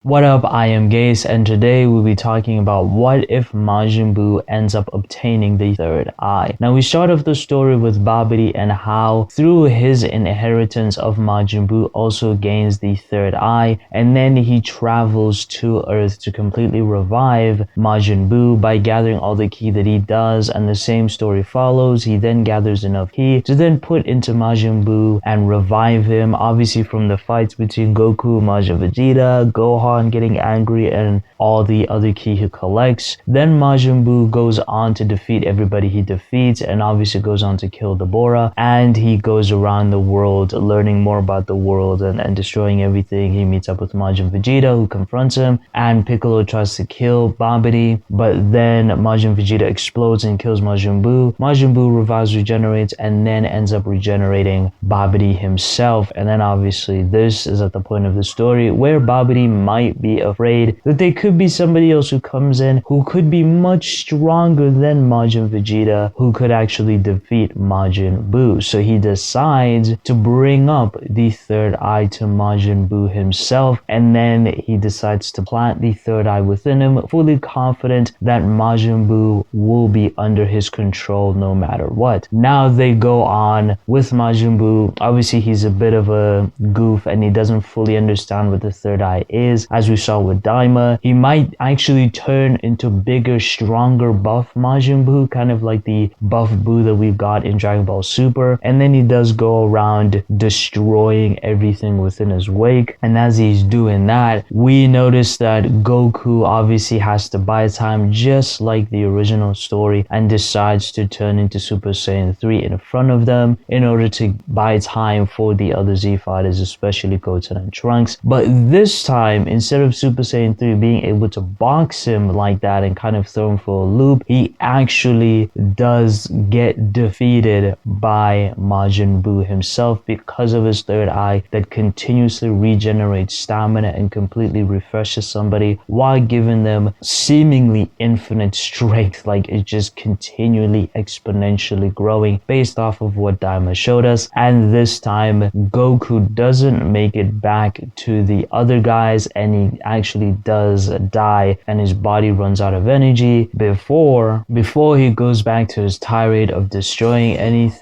What up, I am Gase, and today we'll be talking about what if Majin Buu ends up obtaining the third eye. Now we start off the story with Babidi and how through his inheritance of Majin Buu also gains the third eye, and then he travels to Earth to completely revive Majin Buu by gathering all the ki that he does, and the same story follows. He then gathers enough ki to then put into Majin Buu and revive him, obviously from the fights between Goku, Majin Vegeta, Gohan getting angry, and all the other ki he collects. Then Majin Buu goes on to defeat everybody he defeats, and obviously goes on to kill Deborah, and he goes around the world learning more about the world and destroying everything. He meets up with Majin Vegeta, who confronts him, and Piccolo tries to kill Babidi, but then Majin Vegeta explodes and kills Majin Buu. Majin Buu revives, regenerates, and then ends up regenerating Babidi himself. And then obviously this is at the point of the story where Babidi might be afraid that there could be somebody else who comes in who could be much stronger than Majin Vegeta, who could actually defeat Majin Buu. So he decides to bring up the third eye to Majin Buu himself, and then he decides to plant the third eye within him, fully confident that Majin Buu will be under his control no matter what. Now they go on with Majin Buu. Obviously he's a bit of a goof and he doesn't fully understand what the third eye is. As we saw with Daima, he might actually turn into bigger, stronger, buff Majin Buu, kind of like the buff Buu that we've got in Dragon Ball Super. And then he does go around destroying everything within his wake. And as he's doing that, we notice that Goku obviously has to buy time, just like the original story, and decides to turn into Super Saiyan 3 in front of them in order to buy time for the other Z fighters, especially Goten and Trunks. But this time, instead of Super Saiyan 3 being able to box him like that and kind of throw him for a loop, he actually does get defeated by Majin Buu himself because of his third eye that continuously regenerates stamina and completely refreshes somebody while giving them seemingly infinite strength. Like it's just continually exponentially growing based off of what Daima showed us. And this time Goku doesn't make it back to the other guys, and he actually does die and his body runs out of energy before he goes back to his tirade of destroying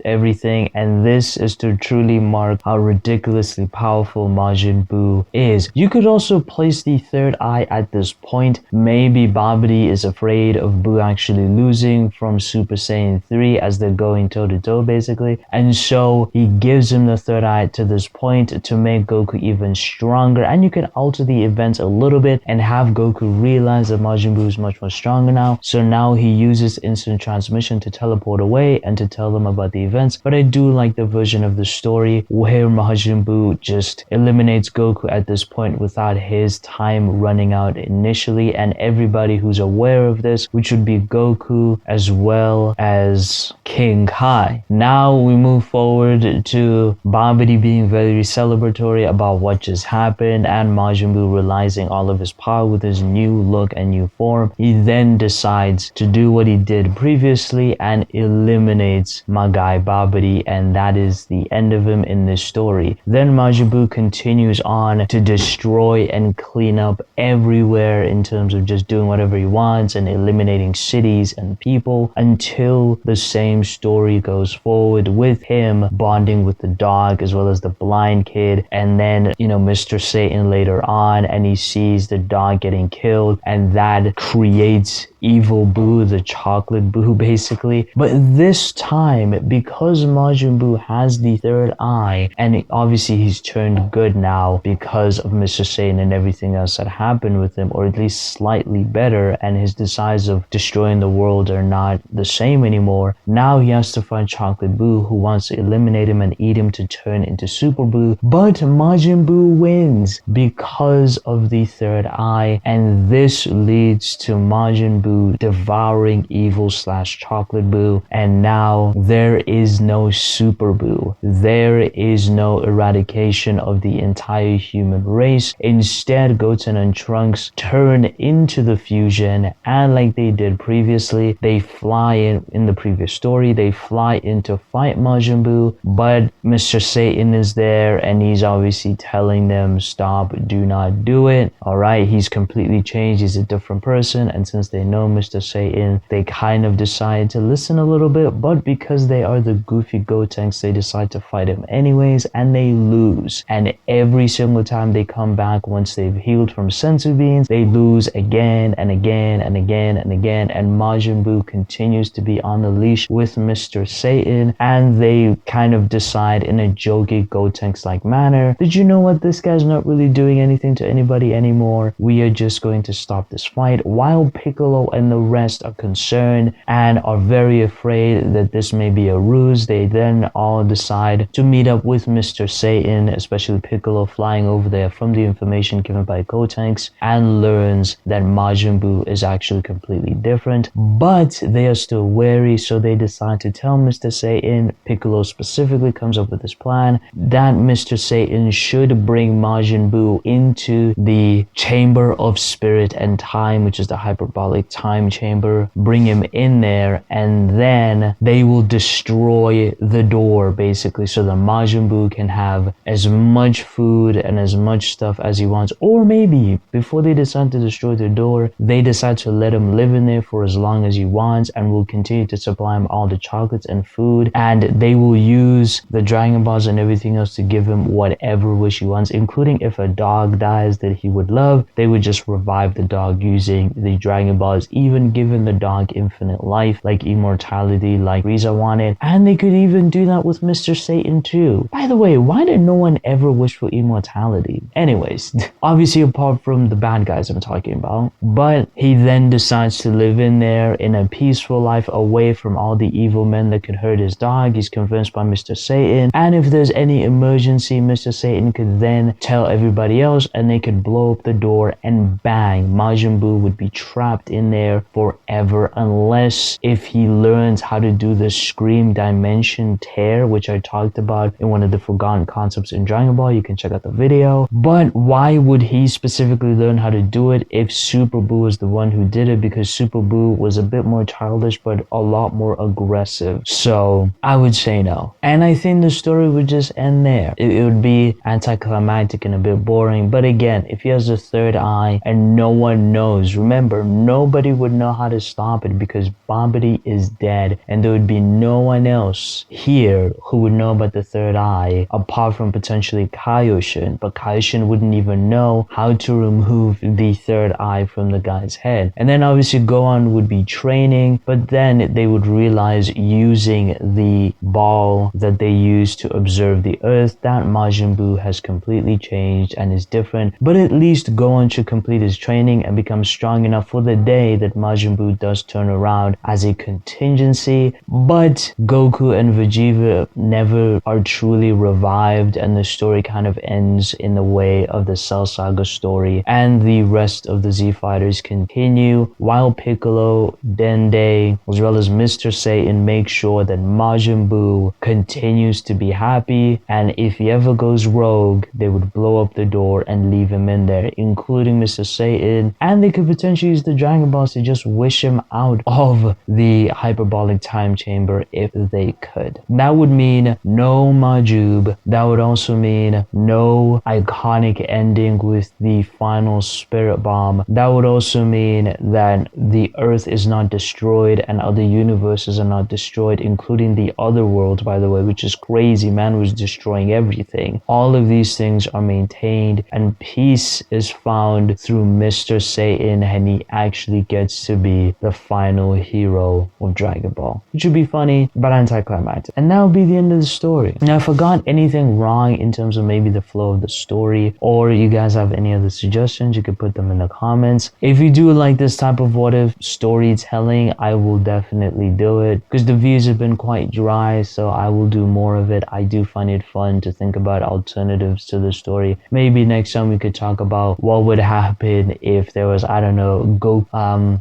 everything. And this is to truly mark how ridiculously powerful Majin Buu is. You could also place the third eye at this point. Maybe Babidi is afraid of Buu actually losing from Super Saiyan 3 as they're going toe to toe basically, and so he gives him the third eye to this point to make Goku even stronger. And you can alter the events a little bit and have Goku realize that Majin Buu is much more stronger now. So now he uses instant transmission to teleport away and to tell them about the events. But I do like the version of the story where Majin Buu just eliminates Goku at this point without his time running out initially, and everybody who's aware of this, which would be Goku as well as King Kai. Now we move forward to Babidi being very celebratory about what just happened and Majin Buu realizing all of his power with his new look and new form. He then decides to do what he did previously and eliminates my guy Babidi, and that is the end of him in this story. Then Majin Buu continues on to destroy and clean up everywhere in terms of just doing whatever he wants and eliminating cities and people until the same story goes forward with him bonding with the dog as well as the blind kid, and then Mr. Satan later on, and he sees the dog getting killed, and that creates evil Buu, the chocolate Buu basically. But this time, because Majin Buu has the third eye, and obviously he's turned good now because of Mr. Satan and everything else that happened with him, or at least slightly better, and his desires of destroying the world are not the same anymore. Now he has to find Chocolate Buu, who wants to eliminate him and eat him to turn into Super Buu. But Majin Buu wins because of the third eye, and this leads to Majin Buu devouring evil / Chocolate Buu, and now there is no Super Buu. There is no eradication of the entire human race. Instead, Goten and Trunks turn into the fusion, and like they did previously, they fly in the previous story, they fly in to fight Majin Buu, but Mr. Satan is there and he's obviously telling them stop, do not do it. All right, he's completely changed. He's a different person. And since they know Mr. Satan, they kind of decide to listen a little bit. But because they are the goofy Gotenks, they decide to fight him anyways, and they lose. And every single time they come back, once they've healed from senzu beans, they lose again and again and again and again. And Majin Buu continues to be on the leash with Mr. Satan, and they kind of decide in a jokey Gotenks-like manner, did you know what, this guy's not really doing anything to anybody anymore. We are just going to stop this fight. While Piccolo and the rest are concerned and are very afraid that this may be a ruse, they then all decide to meet up with Mr. Satan, especially Piccolo flying over there from the information given by Gotenks, and learns that Majin Buu is actually completely different. But they are still wary, so they decide to tell Mr. Satan. Piccolo specifically comes up with this plan that Mr. Satan should bring Majin Buu into the Chamber of Spirit and Time, which is the hyperbolic time chamber. Bring him in there, and then they will destroy the door, basically, so that Majin Buu can have as much food and as much stuff as he wants. Or maybe before they decide to destroy the door, they decide to let him live in there for as long as he wants, and will continue to supply him all the chocolates and food, and they will use the Dragon Balls and everything else to give him whatever wish he wants, including if a dog dies that he would love, they would just revive the dog using the Dragon Balls, even giving the dog infinite life, like immortality, like Frieza wanted. And they could even do that with Mr. Satan too. By the way, why did no one ever wish for immortality? Anyways, obviously apart from the bad guys I'm talking about. But he then decides to live in there in a peaceful life away from all the evil men that could hurt his dog. He's convinced by Mr. Satan, and if there's any emergency, Mr. Satan could then tell everybody else, and they could blow up the door, and bang, Majin Buu would be trapped in there forever, unless if he learns how to do the Scream Dimension Tear, which I talked about in one of the forgotten concepts in Dragon Ball. You can check out the video. But why would he specifically learn how to do it if Super Buu was the one who did it? Because Super Buu was a bit more childish but a lot more aggressive. So I would say no. And I think the story would just end there. It would be anticlimactic and a bit boring. But again, if he has a third eye and no one knows, remember, nobody would know how to stop it because Babidi is dead, and there would be no one else here who would know about the third eye apart from potentially Kaioshin. But Kaioshin wouldn't even know how to remove the third eye from the guy's head. And then obviously Gohan would be training, but then they would realize using the ball that they used to observe the earth that Majin Buu has completely changed and is different. But at least Gohan should complete his training and become strong enough for the day that Majin Buu does turn around as a contingency. But Goku and Vegeta never are truly revived, and the story kind of ends in the way of the Cell Saga story, and the rest of the Z Fighters continue while Piccolo, Dende, as well as Mr. Satan make sure that Majin Buu continues to be happy, and if he ever goes rogue, they would blow up the door and leave him in there, including Mr. Satan, and they could potentially use the Dragon Balls to just wish him out of the hyperbolic time chamber if they could. That would mean no Majub. That would also mean no iconic ending with the final spirit bomb. That would also mean that the earth is not destroyed and other universes are not destroyed, including the other worlds, by the way, which is crazy. Man was destroying everything. All of these things are maintained, and peace is found through Mr. Satan, and he actually gets to be the final hero of Dragon Ball, which would be funny but anticlimactic. And that would be the end of the story. Now, if I got anything wrong in terms of maybe the flow of the story, or you guys have any other suggestions, you could put them in the comments. If you do like this type of what if storytelling, I will definitely do it, because the views have been quite dry, so I will do more of it. I do find it fun to think about alternatives to the story. Maybe next time we could talk about what would happen if there was, I don't know,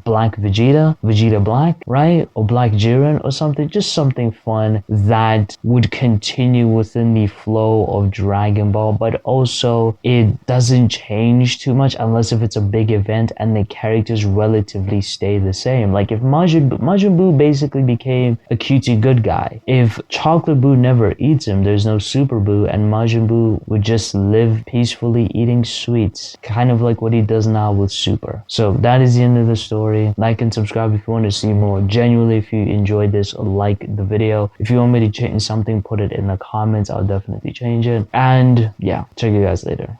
Black Vegeta Black, right? Or Black Jiren or something. Just something fun that would continue within the flow of Dragon Ball, but also it doesn't change too much unless if it's a big event and the characters relatively stay the same. Like if Majin Buu basically became a cutesy good guy. If Chocolate Buu never eats him, there's no Super Buu, and Majin Buu would just live peacefully eating sweets, kind of like what he does now with Super. So that is the end of the story. Like and subscribe if you want to see more. Genuinely, if you enjoyed this, like the video. If you want me to change something, put it in the comments. I'll definitely change it. And yeah, check you guys later.